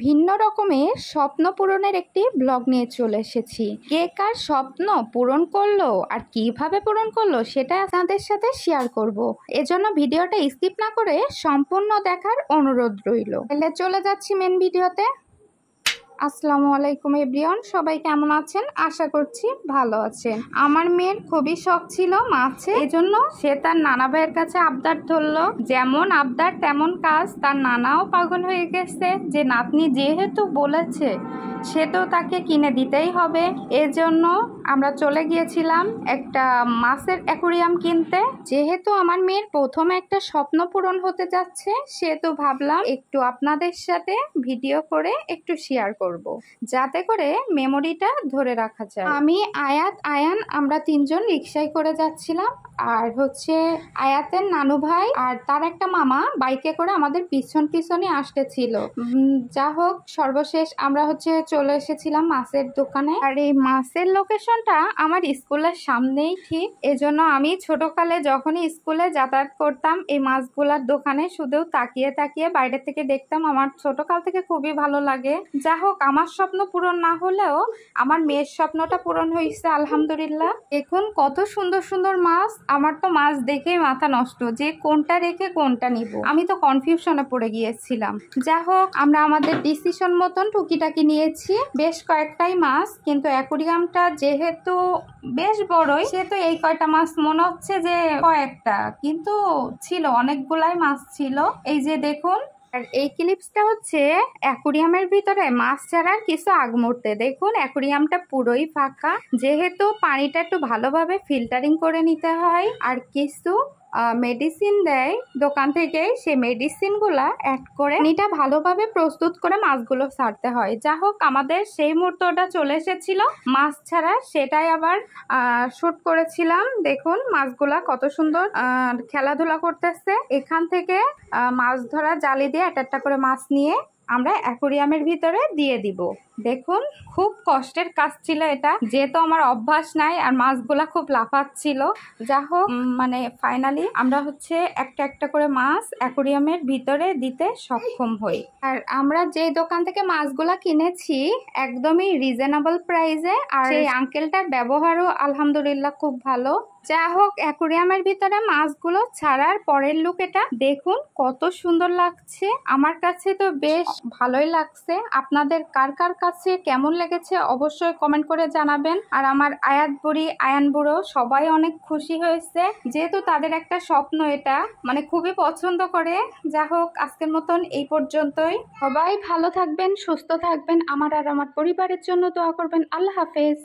ভিন্ন রকমের স্বপ্ন পূরণের একটি ব্লগ নিয়ে চলে এসেছি। কে কার স্বপ্ন পূরণ করলো আর কিভাবে পূরণ করলো সেটা আপনাদের সাথে শেয়ার করব। এজন্য ভিডিওটা স্কিপ না করে সম্পূর্ণ দেখার অনুরোধ রইল। তাহলে চলে যাচ্ছি মেন ভিডিওতে। আসসালামু আলাইকুম এভরিওয়ান, সবাই কেমন আছেন? আশা করছি ভালো আছেন। আমার মেয়ের খুবই শখ ছিল মাছে, এজন্য সে তার নানা ভাইয়ের কাছে আবদার ধরলো। যেমন আবদার তেমন কাজ, তার নানাও পাগল হয়ে গেছে যে নাতনি যেহেতু বলেছে সে তো তাকে কিনে দিতেই হবে। এজন্য আমরা চলে গিয়েছিলাম একটা মাছের অ্যাকুরিয়াম কিনতে। যেহেতু আমার মেয়ের প্রথম একটা স্বপ্ন পূরণ হতে যাচ্ছে, সেহেতু ভাবলাম একটু আপনাদের সাথে ভিডিও করে একটু শেয়ার করব, যাতে করে মেমোরিটা ধরে রাখা যায়। আমি, আয়াত, আয়ান আমরা তিনজন রিক্সায় করে যাচ্ছিলাম, আর হচ্ছে আয়াতের নানু ভাই আর তার একটা মামা বাইকে করে আমাদের পিছনে আসতেছিল। যা হোক, সর্বশেষ আমরা হচ্ছে চলে এসেছিলাম মাছের দোকানে। আর এই মাছের লোকেশনটা আমার স্কুলের সামনেই ঠিক, এজন্য আমি ছোটকালে যখনই স্কুলে যাতায়াত করতাম এই মাছগুলার দোকানে শুধু তাকিয়ে তাকিয়ে বাইরে থেকে দেখতাম। আমার ছোটকাল থেকে খুবই ভালো লাগে। যা হোক, আমার স্বপ্ন পূরণ না হলেও আমার মেয়ের স্বপ্নটা পূরণ হয়েছে আলহামদুলিল্লাহ। এখন কত সুন্দর সুন্দর মাছ, আমার তো মাছ দেখেই মাথা নষ্ট যে কোনটা রেখে কোনটা নিব। আমি তো কনফিউশনে পড়ে গিয়েছিলাম। যা হোক, আমরা আমাদের ডিসিশন মতন টুকিটাকি নিয়েছি, বেশ কয়েকটাই মাছ। কিন্তু অ্যাকুরিয়ামটা যেহেতু বেশ বড়ই, সেহেতু এই কয়টা মাছ মনে হচ্ছে যে কয়েকটা, কিন্তু ছিল অনেকগুলাই মাছ ছিল। এই যে দেখুন, আর এই ক্লিপসটা হচ্ছে অ্যাকুরিয়ামের ভিতরে মাছ ছাড়ার কিছু আগ মুহূর্তে। দেখুন অ্যাকুরিয়ামটা পুরোই ফাঁকা, যেহেতু পানিটা একটু ভালোভাবে ফিল্টারিং করে নিতে হয় আর কিছু মেডিসিন দেয় দোকান থেকে, সেই মেডিসিনগুলা অ্যাড করে পানিটা ভালোভাবে প্রস্তুত করে মাছগুলো ছাড়তে হয়। যা হোক, আমাদের সেই মুহূর্তটা চলে এসেছিল মাছ ছাড়া, সেটাই আবার শুট করেছিলাম। দেখুন মাছগুলা কত সুন্দর খেলাধুলা করতেছে। এখান থেকে মাছ ধরা জালি দিয়ে একটা করে মাছ নিয়ে আমরা অ্যাকুরিয়ামের ভিতরে দিয়ে দিব। দেখুন খুব কষ্টের কাজ ছিল এটা, যেহেতু আমার অভ্যাস নাই আর মাছগুলা খুব লাফাচ্ছিল। যা হোক, মানে ফাইনালি আমরা হচ্ছে একটা করে মাছ অ্যাকুরিয়ামের ভিতরে দিতে সক্ষম হই। আর আমরা যে দোকান থেকে মাছগুলা কিনেছি একদমই রিজনেবল প্রাইসে, আর এই আঙ্কেলটার ব্যবহারও আলহামদুলিল্লাহ খুব ভালো। যা হোক, অ্যাকুরিয়ামের ভিতরে মাছগুলো ছাড়ার পরের লুক এটা দেখুন কত সুন্দর লাগছে। আমার কাছে তো বেশ ভালোই লাগছে। আপনাদের কার কার কাছে কেমন লেগেছে অবশ্যই কমেন্ট করে জানাবেন। আর আমার আয়াত বুড়ি, আয়ান বুড়ো সবাই অনেক খুশি হয়েছে, যেহেতু তাদের একটা স্বপ্ন এটা, মানে খুবই পছন্দ করে। যা হোক, আজকের মতন এই পর্যন্তই। সবাই ভালো থাকবেন, সুস্থ থাকবেন, আমার আর আমার পরিবারের জন্য দোয়া করবেন। আল্লাহ হাফেজ।